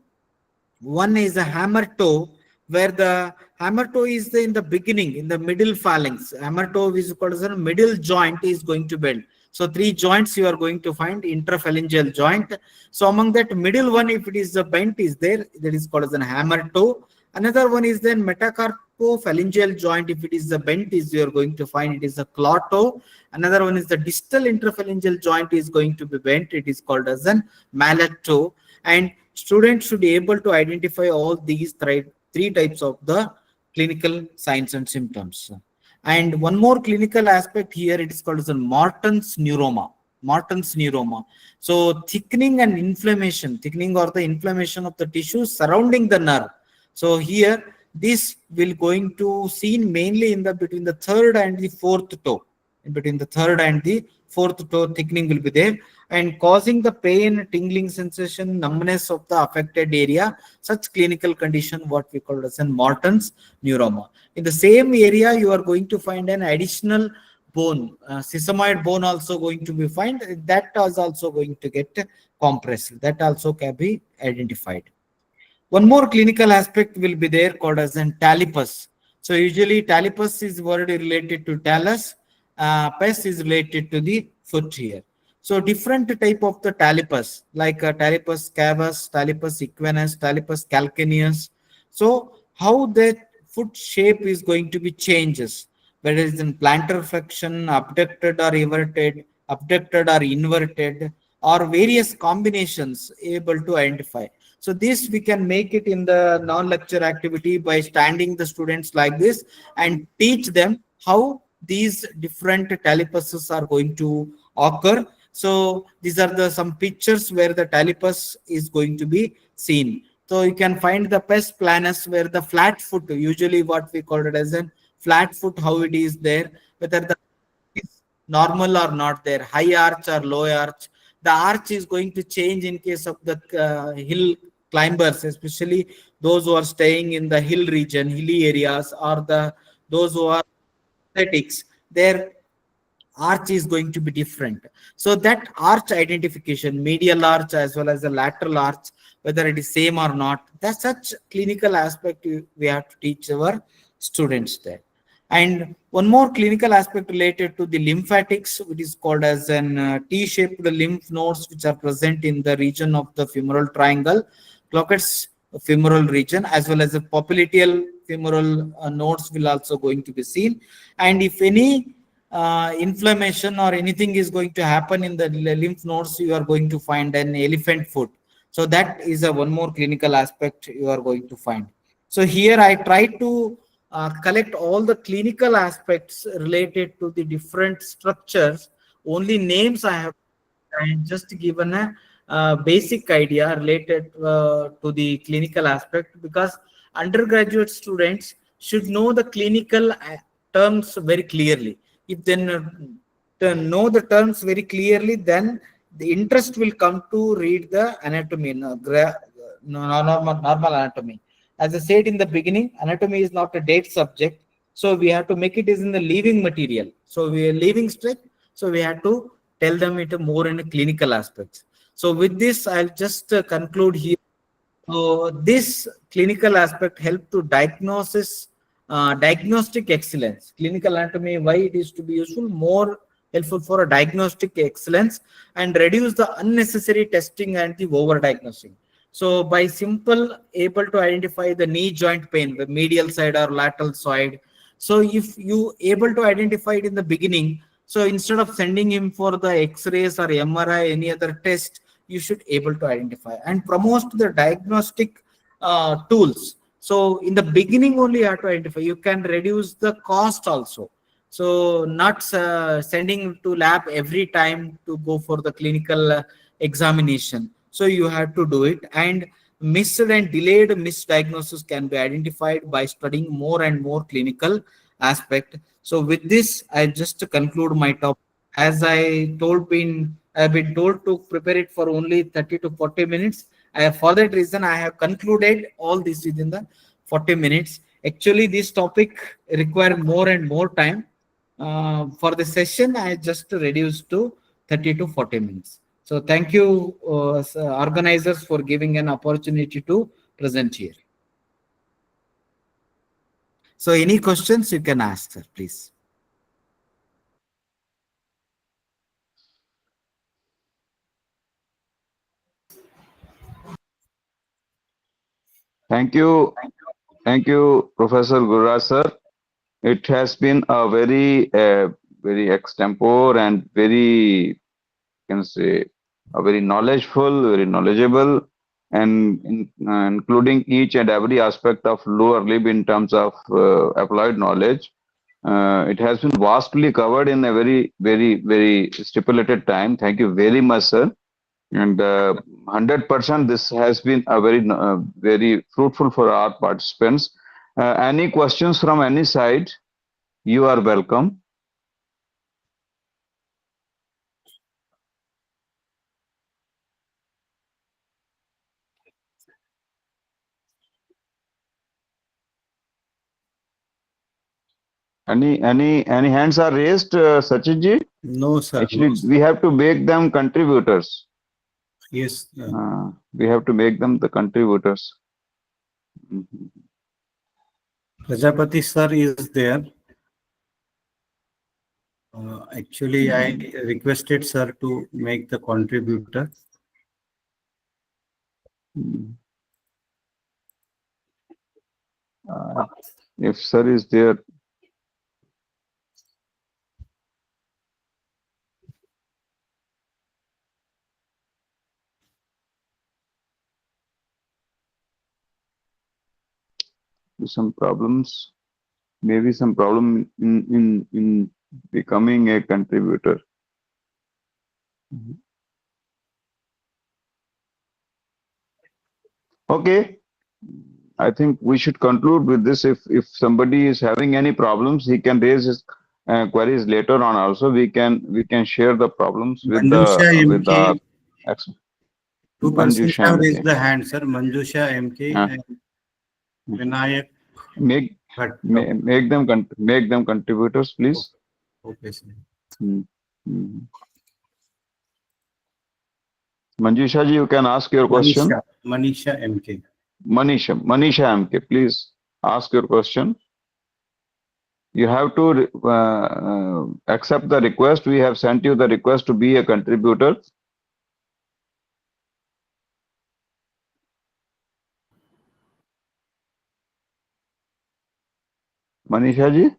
one is a hammer toe, where the hammer toe is in the beginning, in the middle phalanx. Hammer toe is called as a middle joint is going to bend. So three joints you are going to find, interphalangeal joint. So among that middle one, if it is the bent is there, that is called as a hammer toe. Another one is then metacarpophalangeal joint. If it is the bent is, you are going to find it is a claw toe. Another one is the distal interphalangeal joint is going to be bent. It is called as an mallet toe. And students should be able to identify all these three types of the clinical signs and symptoms. And one more clinical aspect here, it is called as a Morton's neuroma. Morton's neuroma. So thickening and inflammation, thickening or the inflammation of the tissue surrounding the nerve. So here, this will going to seen mainly in the between the third and the fourth toe. In between the third and the fourth toe, thickening will be there, and causing the pain, tingling sensation, numbness of the affected area. Such clinical condition, what we call as an Morton's neuroma. In the same area, you are going to find an additional bone, sesamoid bone also going to be found. That is also going to get compressed. That also can be identified. One more clinical aspect will be there called as an talipus. So usually talipus is word related to talus, pes is related to the foot here. So different type of the talipus, like talipus cavus, talipus equinus, talipus calcaneus. So how that foot shape is going to be changes, whether it's in plantar flexion, abducted or inverted, or various combinations able to identify. So this we can make it in the non-lecture activity by standing the students like this and teach them how these different talipuses are going to occur. So these are the some pictures where the talipus is going to be seen. So you can find the pes planus where the flat foot, usually what we call it as a flat foot, how it is there, whether the is normal or not there, high arch or low arch. The arch is going to change in case of the hill climbers, especially those who are staying in the hill region, hilly areas, or those who are athletics. Their arch is going to be different. So that arch identification, medial arch as well as the lateral arch, whether it is same or not, that's such clinical aspect we have to teach our students there. And one more clinical aspect related to the lymphatics, which is called as an T-shaped lymph nodes, which are present in the region of the femoral triangle, Clockett's femoral region, as well as the popliteal femoral nodes will also going to be seen. And if any inflammation or anything is going to happen in the lymph nodes, you are going to find an elephant foot. So that is a one more clinical aspect you are going to find. So here I try to collect all the clinical aspects related to the different structures. Only names I have just given a basic idea related to the clinical aspect, because undergraduate students should know the clinical terms very clearly. If they know the terms very clearly, then the interest will come to read the anatomy, normal anatomy. As I said in the beginning, anatomy is not a date subject, so we have to make it is in the living material. So we are living strict, so we have to tell them it more in a clinical aspects. So with this, I'll just conclude here. So this clinical aspect help to diagnostic excellence. Clinical anatomy, why it is to be useful, more helpful for a diagnostic excellence and reduce the unnecessary testing and the over diagnosing. So by simple able to identify the knee joint pain, the medial side or lateral side. So if you able to identify it in the beginning, so instead of sending him for the X-rays or MRI, any other test, you should able to identify and promote the diagnostic tools. So in the beginning only you have to identify. You can reduce the cost also. So not sending to lab every time to go for the clinical examination. So you have to do it, and missed and delayed misdiagnosis can be identified by studying more and more clinical aspect. So with this, I just conclude my topic. As I've been told to prepare it for only 30 to 40 minutes. For that reason, I have concluded all this within the 40 minutes. Actually, this topic require more and more time. For the session, I just reduced to 30 to 40 minutes. So thank you, organizers, for giving an opportunity to present here. So any questions you can ask, sir, please. Thank you. Thank you, Professor Gururaj, sir. It has been a very extempore and very, can say, a very knowledgeful, very knowledgeable, and including each and every aspect of lower limb in terms of applied knowledge. It has been vastly covered in a very stipulated time. Thank you very much, sir. And 100% this has been a very fruitful for our participants. Any questions from any side? You are welcome. Any hands are raised, Sachin ji? No, sir. Actually, No, sir. we have to make them contributors. Yes. We have to make them the contributors. Mhm. Prajapati sir is there. Actually, I requested sir to make the contributor. Mhm. If sir is there, some problems, maybe some problem in becoming a contributor. Mhm. Okay, I think we should conclude with this. If somebody is having any problems, he can raise his queries later on. Also, we can share the problems with Manjusha our MK. ex- Two persons Manjusha have MK. raised the hand, sir. Manjusha MK Uh, and Vinayak make Bhatt. make them contributors, please. Okay, sir. Hmm. Hmm. Manjusha ji, you can ask your question. Manisha MK. Manisha MK, please ask your question. You have to accept the request. We have sent you the request to be a contributor. Manisha ji?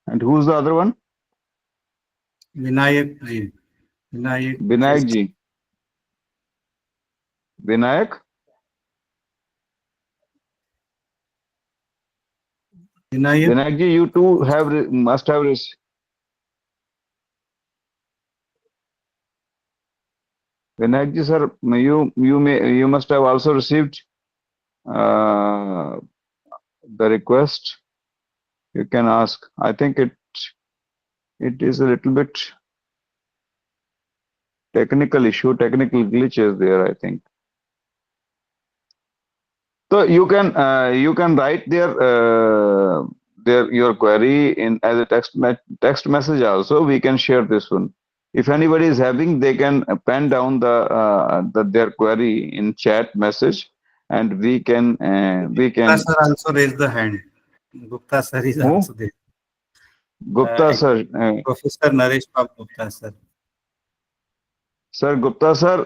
And who's the other one? Vinayak ji. Vinayak. Vinayak ji. Vinayak? Vinayak. Vinayak ji, you too must have received. Vinayak ji, sir, you must have also received the request. You can ask. I think it is a little bit technical issue, technical glitches there, I think. So you can write your query in as a text message also. We can share this one. If anybody is having, they can pen down their query in chat message, and we can Gupta sir also raised the hand. Gupta sir is Who? also there. Gupta sir. Professor Naresh Pap Gupta sir. Sir Gupta sir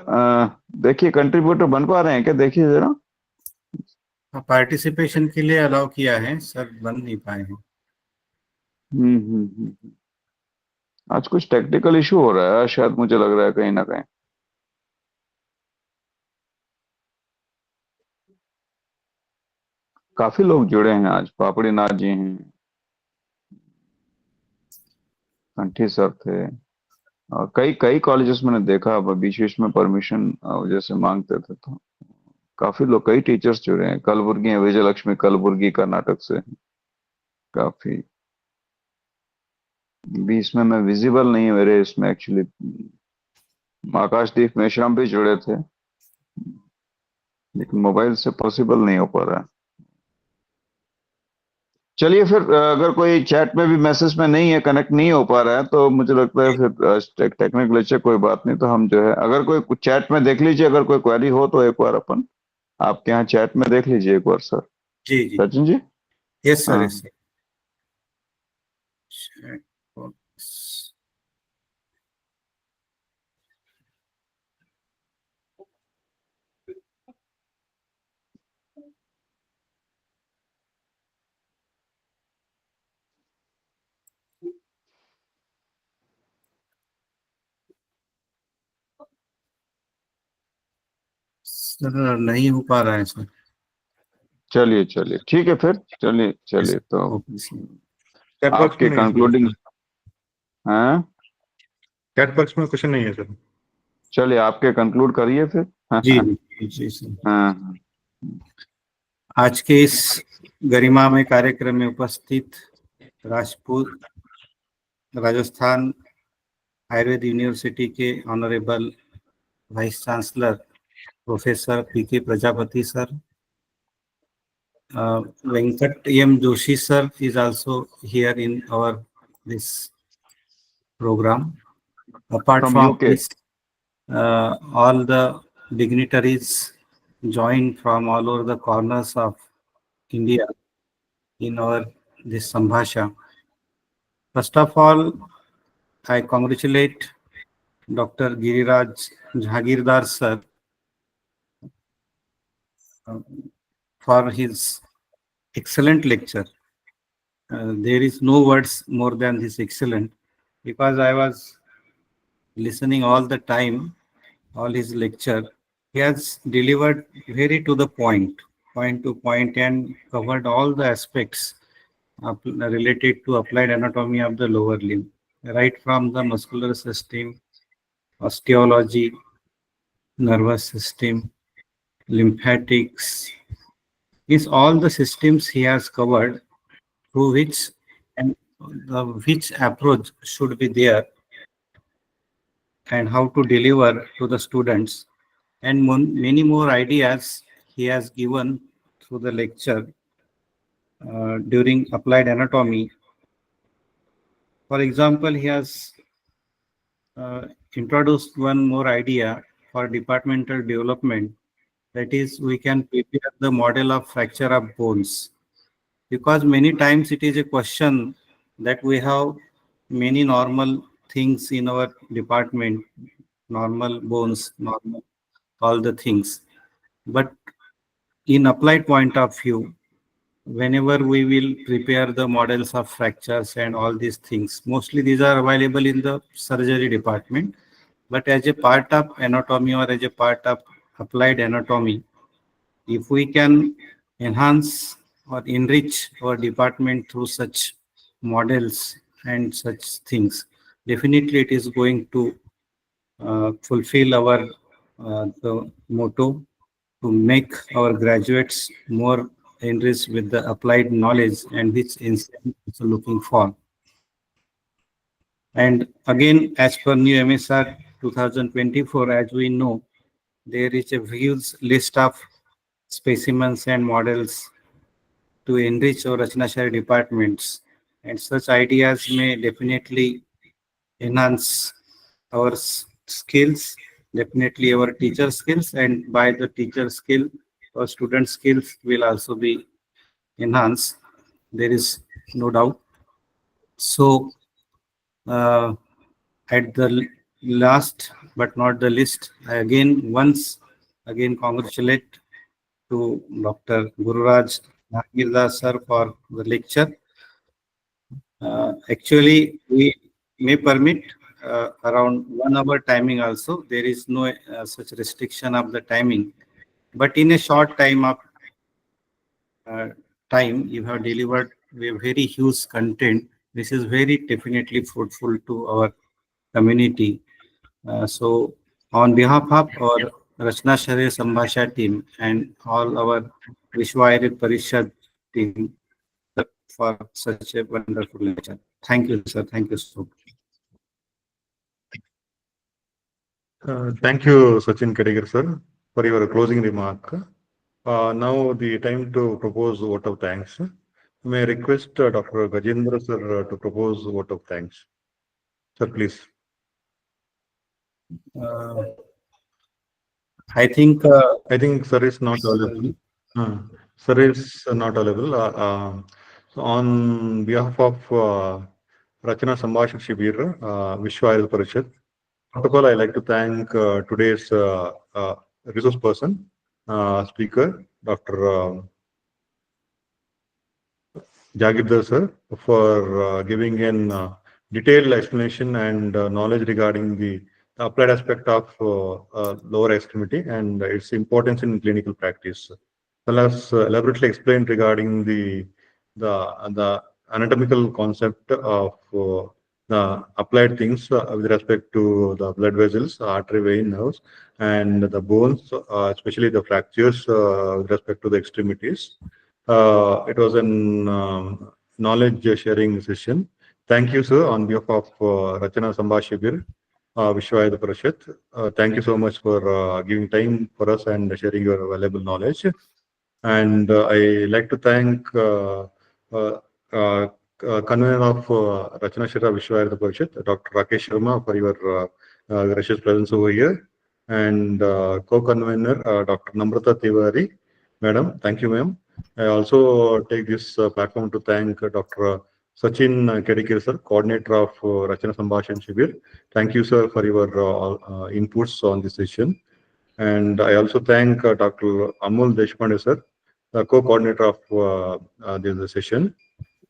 देखिए contributor बन पा रहे हैं क्या, देखिए जरा. Participation के लिए अलाउ किया है सर, बन नहीं पाए हैं. आज कुछ टेक्निकल इशू हो रहा है शायद, मुझे लग रहा है कहीं ना कहीं. काफी लोग जुड़े हैं आज. पापड़ी नाथ जी हैं, कंठी सर थे, और कई कॉलेजेस मैंने देखा बीच बीच में परमिशन जैसे मांगते थे, तो काफी लोग, कई टीचर्स जुड़े हैं. कलबुर्गी है, विजय लक्ष्मी कलबुर्गी कर्नाटक से, काफी भी इसमें मैं विजिबल नहीं है मेरे इसमें एक्चुअली. आकाशदीप मेश्राम भी जुड़े थे, लेकिन मोबाइल से पॉसिबल नहीं हो पा रहा है. चलिए फिर, अगर कोई चैट में भी मैसेज में नहीं है, कनेक्ट नहीं हो पा रहा है, तो मुझे लगता है फिर टेक्निकल इश्यू, कोई बात नहीं. तो हम जो है, अगर कोई चैट में देख लीजिए, अगर कोई क्वेरी हो तो एक बार अपन आपके यहाँ चैट में देख लीजिए एक बार सर. जी जी. Sachin ji. Yes sir. Yes sir. Sir नहीं हो पा रहा है सर. चलिए ठीक है फिर. चलिए तो आपके कंक्लूडिंग. हाँ, चैट बॉक्स में क्वेश्चन नहीं है सर. चलिए आपके कंक्लूड करिए फिर. जी जी सर. हाँ. आज के इस गरिमामय कार्यक्रम में उपस्थित राजपूत राजस्थान आयुर्वेद यूनिवर्सिटी के honourable vice chancellor professor PK. Prajapati sir, Venkat M. Joshi sir is also here in our this program. Apart from UK. this, all the dignitaries joined from all over the corners of India in our this Sambhasha. First of all, I congratulate Dr. Gururaj Jahgirdar sir for his excellent lecture. There is no words more than this excellent, because I was listening all the time, all his lecture. He has delivered very to the point to point, and covered all the aspects related to applied anatomy of the lower limb, right from the muscular system, osteology, nervous system, lymphatics. Is all the systems he has covered, through which and which approach should be there, and how to deliver to the students, and many more ideas he has given through the lecture during applied anatomy. For example, he has introduced one more idea for departmental development That is, we can prepare the model of fracture of bones. Because many times it is a question that we have many normal things in our department, normal bones, normal all the things. But in applied point of view, whenever we will prepare the models of fractures and all these things, mostly these are available in the surgery department. But as a part of anatomy or as a part of applied anatomy, if we can enhance or enrich our department through such models and such things, definitely it is going to fulfill our the motto to make our graduates more enriched with the applied knowledge and which is also looking for. And again, as per new MSR 2024, as we know, there is a huge list of specimens and models to enrich our Rachana Sharir departments. And such ideas may definitely enhance our skills, definitely our teacher skills, and by the teacher skill, our student skills will also be enhanced. There is no doubt. So, at the last but not the least, I again congratulate to Dr. Gururaj Jahgirdar sir for the lecture. Actually, we may permit around 1 hour timing also. There is no such restriction of the timing. But in a short time of time, you have delivered a very huge content. This is very definitely fruitful to our community. So, on behalf of our Rachana Sharir Sambhasha team and all our Vishwa Ayurveda Parishad team for such a wonderful lecture. Thank you, sir. Thank you so much. Thank you, Sachin Kadigar, sir, for your closing remark. Now the time to propose vote of thanks. May I request Dr. Gajendra sir to propose vote of thanks. Sir, please. I think sir is not available. Sir is not available. So on behalf of Rachana Sambhasha Shibir, Vishwa Ayurveda Parishad, first of all, I'd like to thank today's resource person, speaker, Dr. Jahgirdar sir, for giving an detailed explanation and knowledge regarding the applied aspect of lower extremity and its importance in clinical practice. Well as elaborately explained regarding the anatomical concept of the applied things with respect to the blood vessels, artery, vein, nerves, and the bones, especially the fractures with respect to the extremities. It was an knowledge sharing session. Thank you, sir, on behalf of Rachana Sambhasha Shibir, Vishwa Ayurveda Parishad. Thank you so much for giving time for us and sharing your valuable knowledge. And I like to thank convener of Rachana Shira Vishwa Ayurveda Parishad, Dr. Rakesh Sharma, for your gracious presence over here. And co-convener, Dr. Namrata Tiwari. Madam, thank you, ma'am. I also take this platform to thank Dr. Sachin Kedikir, sir, coordinator of Rachana Sambhashan Shibir. Thank you, sir, for your inputs on this session. And I also thank Dr. Amol Deshpande, sir, the co-coordinator of this session.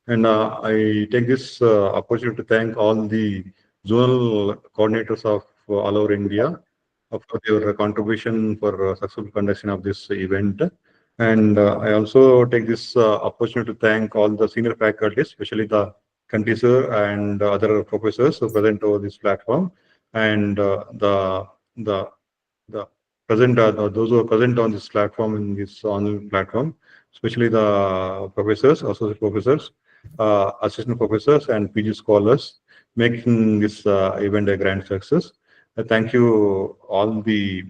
And I take this opportunity to thank all the zonal coordinators of all over India for their contribution for successful conduction of this event. And I also take this opportunity to thank all the senior faculties, especially the Kanti sir and other professors who present over this platform, and the present those who are present on this platform in this online platform, especially the professors, associate professors, assistant professors, and PG scholars, making this event a grand success. Thank you all the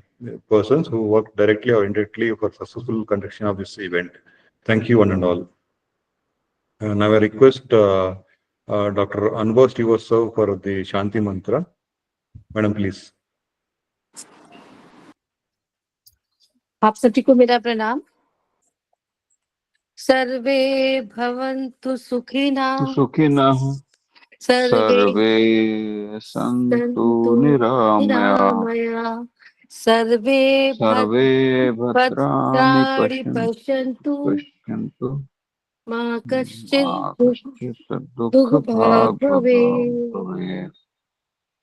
persons who work directly or indirectly for successful conduction of this event. Thank you, one and all. Now I request Dr. Anubhav Srivastava for the Shanti Mantra. Madam, please. आप सभी को मेरा प्रणाम। सर्वे भवन्तु सुखिनः, सुखिनः सर्वे सर्वे सन्तु सन्तु निरामया, निरामया, सर्वे सर्वे भद्राणि भद्राणि पश्यन्तु, पश्यन्तु, मा मा कश्चित् कश्चित् दुःखभाग् दुःखभाग् भवेत्। भवेत्।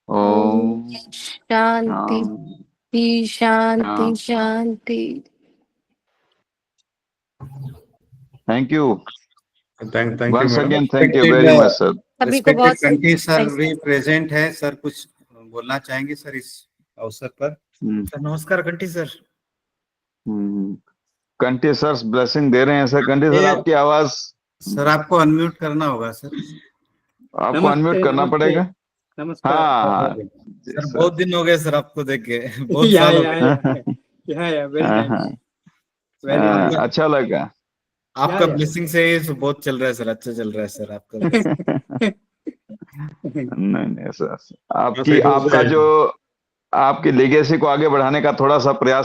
ओम ॐ शांति शान्ति शांति शान्ति। शांति। Thank you. Thank you, Once madam. again, thank you Respected, very much, sir. सभी को respected बहुत कंठी सर thanks। भी प्रेजेंट है। सर कुछ बोलना चाहेंगे सर इस अवसर पर? हम्म, सर नमस्कार कंठी सर। हम्म। कंठी सर ब्लेसिंग दे रहे हैं सर। कंठी सर, ये- आपकी आवाज, सर आपको अनम्यूट करना होगा सर। आपको अनम्यूट करना पड़ेगा। नमस्कार। हाँ हाँ जी सर सर। बहुत दिन हो गए सर आपको देख के, बहुत या साल हो या गए। या वेरी हाँ, नाइस, वेरी नाइस। अच्छा लगा। आपका या। ब्लेसिंग से ही तो बहुत चल रहा है सर, अच्छा चल रहा है सर आपका blessing। नहीं नहीं सर, So it was आपका जो आपकी लेगेसी को आगे बढ़ाने का थोड़ा सा प्रयास